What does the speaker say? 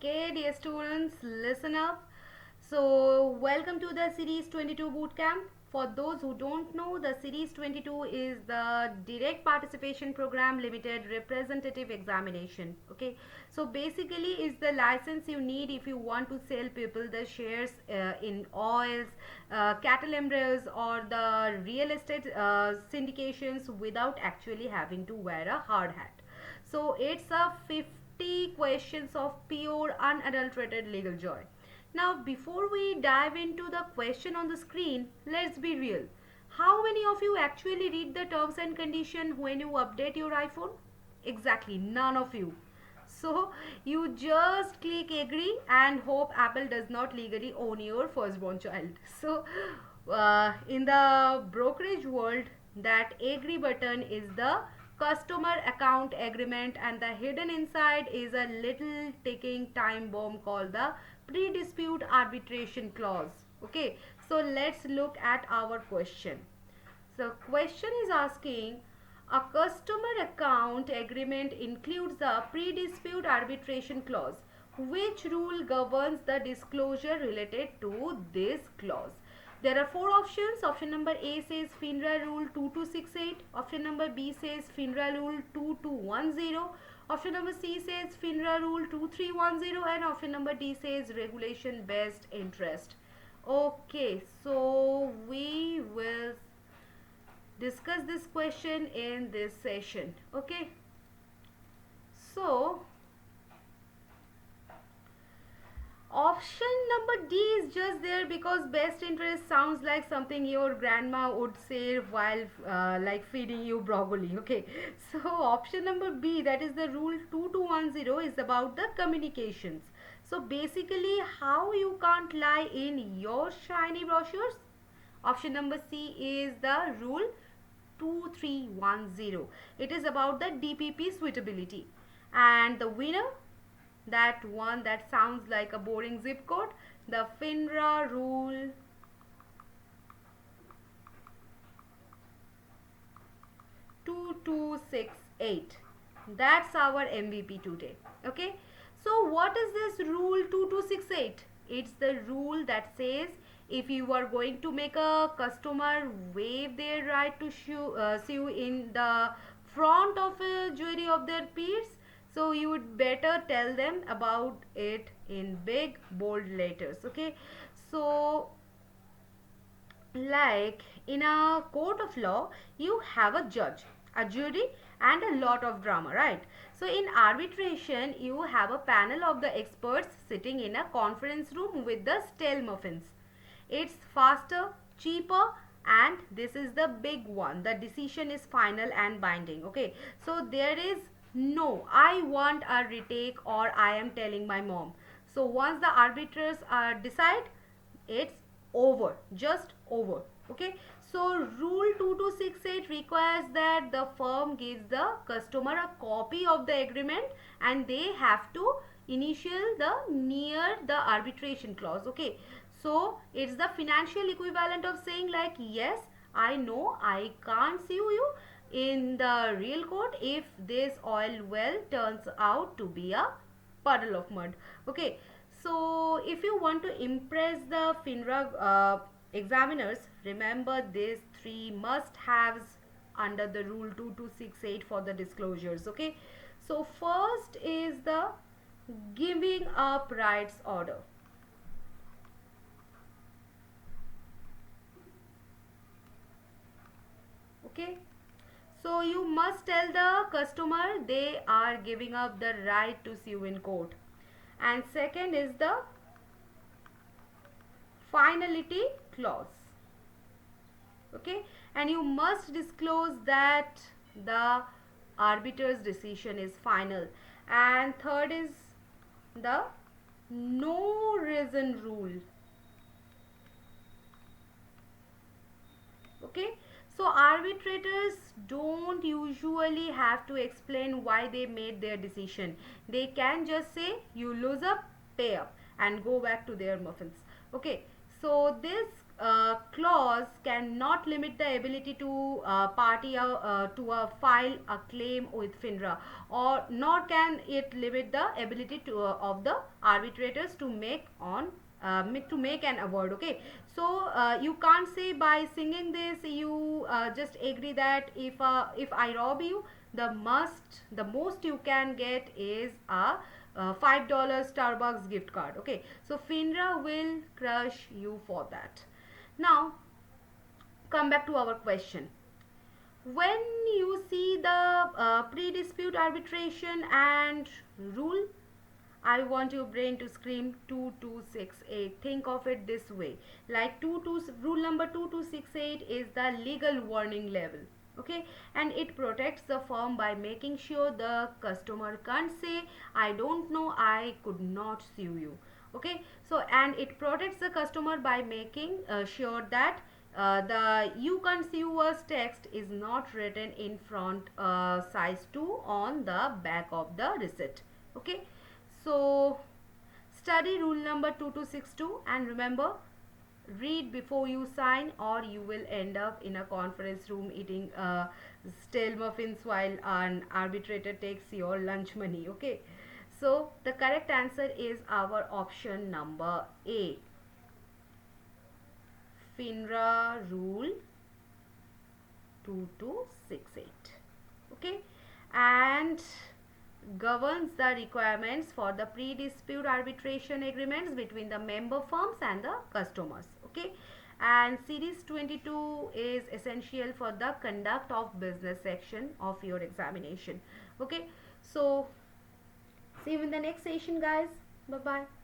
Okay, dear students, listen up. So, welcome to the Series 22 Bootcamp. For those who don't know, the Series 22 is the Direct Participation Program Limited Representative Examination. Okay, so basically, it's the license you need if you want to sell people the shares in oils, cattle embryos, or the real estate syndications without actually having to wear a hard hat. So it's a 50 questions of pure unadulterated legal joy. Now before we dive into the question on the screen, let's be real. How many of you actually read the terms and condition when you update your iPhone? Exactly, none of you. So you just click agree and hope Apple does not legally own your firstborn child. So in the brokerage world, that agree button is the customer account agreement, and the hidden inside is a little ticking time bomb called the pre-dispute arbitration clause. Okay, so let's look at our question. So question is asking, a customer account agreement includes the pre-dispute arbitration clause. Which rule governs the disclosure related to this clause? There are four options. Option number A says FINRA Rule 2268. Option number B says FINRA Rule 2210. Option number C says FINRA Rule 2310. And option number D says Regulation Based Interest. Okay, so we will discuss this question in this session. Okay, so option number D is just there because best interest sounds like something your grandma would say while like feeding you broccoli. Okay, so option number B, that is the rule 2210, is about the communications. So basically how you can't lie in your shiny brochures. Option number C is the rule 2310. It is about the DPP suitability. And the winner, that one that sounds like a boring zip code, the FINRA rule 2268. That's our MVP today. Okay, so what is this rule 2268? It's the rule that says if you are going to make a customer waive their right to sue in the front of a jury of their peers, so you would better tell them about it in big bold letters. Okay, so like in a court of law, you have a judge, a jury, and a lot of drama, right? So in arbitration, you have a panel of the experts sitting in a conference room with the stale muffins. It's faster, cheaper, and this is the big one, the decision is final and binding. Okay, so there is no I want a retake or I am telling my mom. So once the arbiters decide, it's over, just over. Okay, so rule 2268 requires that the firm gives the customer a copy of the agreement and they have to initial the near the arbitration clause. Okay, so it's the financial equivalent of saying like, yes, I know I can't sue you in the real court if this oil well turns out to be a puddle of mud. Okay, so if you want to impress the FINRA examiners, remember these three must-haves under the rule 2268 for the disclosures. Okay, so first is the giving up rights order. Okay, so you must tell the customer they are giving up the right to sue in court. And second is the finality clause. Okay, and you must disclose that the arbiter's decision is final. And third is the no reason rule. Okay, so arbitrators don't usually have to explain why they made their decision. They can just say you lose up, pay up, and go back to their muffins. Okay, so this clause cannot limit the ability to to file a claim with FINRA, or nor can it limit the ability of the arbitrators to make an award. Okay, so you can't say by singing this you just agree that if I rob you, the most you can get is a $5 Starbucks gift card. Okay, so FINRA will crush you for that. Now come back to our question. When you see the pre-dispute arbitration and rule, I want your brain to scream 2268. Think of it this way. Like rule number 2268 is the legal warning level. Okay, and it protects the firm by making sure the customer can't say, I don't know, I could not sue you. Okay, so and it protects the customer by making sure that the you can't sue us text is not written in front size 2 on the back of the receipt. Okay, so study rule number 2262 and remember, read before you sign or you will end up in a conference room eating stale muffins while an arbitrator takes your lunch money. Okay, so the correct answer is our option number A, FINRA rule 2268. Okay, and governs the requirements for the pre-dispute arbitration agreements between the member firms and the customers. Okay, and series 22 is essential for the conduct of business section of your examination. Okay, so see you in the next session, guys. Bye bye.